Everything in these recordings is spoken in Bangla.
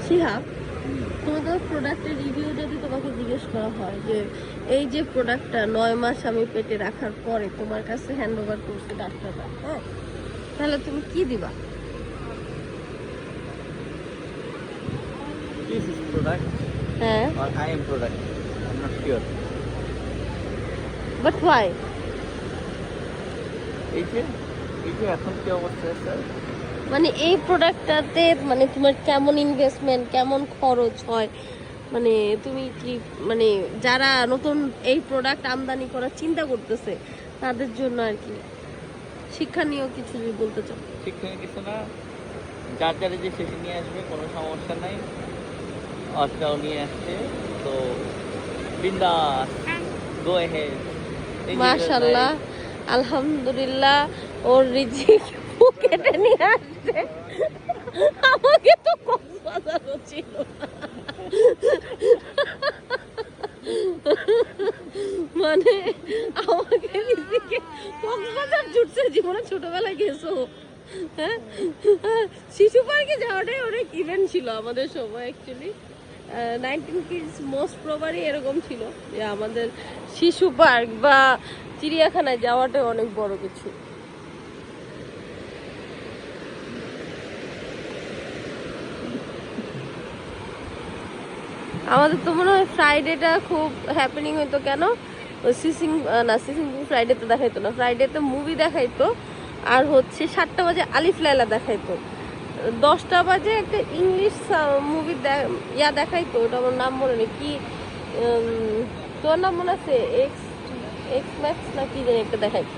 শিহাব, তোমাদের প্রোডাক্টের রিভিউ যদি তোমাকে জিজ্ঞেস করা হয় যে এই যে প্রোডাক্টটা 9 মাস আমি পেটে রাখার পরে তোমার কাছে হ্যান্ড ওভার করছে ডাক্তাররা, হ্যাঁ, তাহলে তুমি কি দিবা? This is product হ্যাঁ, or I am product. I'm not sure. But why? এই যে এখন কি অবস্থা স্যার? মানে এই প্রোডাক্টটাতে মানে তোমার কেমন ইনভেস্টমেন্ট, কেমন খরচ হয়, মানে তুমি কি মানে যারা নতুন এই প্রোডাক্ট আমদানি করার চিন্তা করতেছে তাদের জন্য আর কি শিক্ষণীয় কিছু যদি বলতে চাও? শিক্ষণীয় কিছু না, যার যারে যে শেষে নিয়ে আসবে কোনো সমস্যা নাই। অর্থাও নিয়ে আসছে তো বিন্দাস, গো অ্যাহেড। মাশাআল্লাহ, আলহামদুলিল্লাহ, ওর রিজিক পকেটে নিয়ে আসছে। আমাকে তো কক্সবাজারও ছিল না। মানে আমাকে রিজিকে কক্সবাজার জুটছে। জীবনে ছোটবেলায় গেছো? হ্যাঁ, শিশু পার্কে যাওয়াটাই অনেক ইভেন্ট ছিল আমাদের সময়। অ্যাকচুয়ালি 19 কিডস মোস্ট প্রবাবলি এরকম ছিল যে আমাদের শিশু পার্ক বা চিড়িয়াখানায় যাওয়াটাই অনেক বড় কিছু। আমাদের তো মনে হয় ফ্রাইডেটা খুব হ্যাপেনিং হইতো। কেন? ওই সিসিং ফ্রাইডে তো দেখাইতো না, ফ্রাইডেতে মুভি দেখাইতো। আর হচ্ছে 7টা বাজে আলিফ লায়লা দেখাইতো, 10টা বাজে একটা ইংলিশ মুভি দেখাইতো। ওটা আমার নাম মনে নেই কি, তোর নাম মনে আছে? এক্স ম্যাক্স না কি জানি একটা দেখাইতো।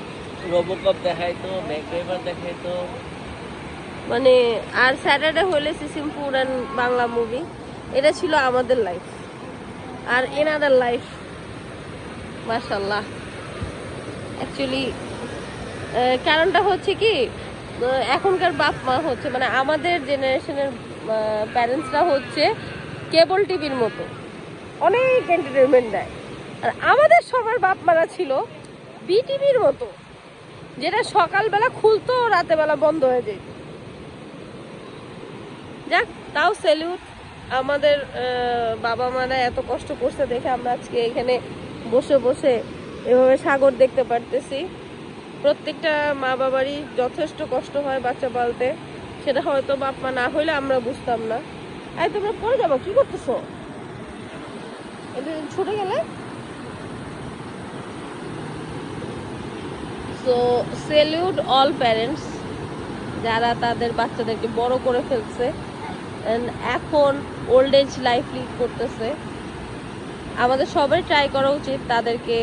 রোবোকপ দেখাইতো, ম্যাকড্রাইভার দেখাইতো। মানে আর স্যাটারডে হলে সিসিমপুর অ্যান্ড বাংলা মুভি। এটা ছিল আমাদের লাইফ আর এনাদের লাইফ। মাশাআল্লাহ। অ্যাকচুয়ালি কারণটা হচ্ছে কি, এখনকার বাপ মা হচ্ছে মানে আমাদের জেনারেশনের প্যারেন্টসরা হচ্ছে কেবল টিভির মতো অনেক এন্টারটেনমেন্ট দেয়। আর আমাদের সবার বাপ মারা ছিল বিটিভির মতো, যেটা সকালবেলা খুলতো রাতেবেলা বন্ধ হয়ে যেত। যাক, তাও স্যালিউট আমাদের বাবা মারা এত কষ্ট করছে দেখে আমরা আজকে এখানে বসে বসে এভাবে সাগর দেখতে পারতেছি। প্রত্যেকটা মা বাবারই যথেষ্ট কষ্ট হয় বাচ্চা পালতে, সেটা হয়তো বাপ মা না হইলে আমরা বুঝতাম না। এই তোমরা পড়ে যাবো, কি করতেছো? এটা ছুটে গেলে। সো স্যালিউট অল প্যারেন্টস যারা তাদের বাচ্চাদেরকে বড় করে ফেলছে, এখন ওল্ড এজ লাইফ লিড করতেছে। আমাদের সবাই ট্রাই করা উচিত তাদেরকে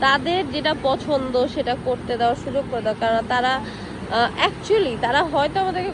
তাদের যেটা পছন্দ সেটা করতে দেওয়ার সুযোগ করে দেওয়া। কারণ তারা অ্যাকচুয়ালি তারা হয়তো আমাদেরকে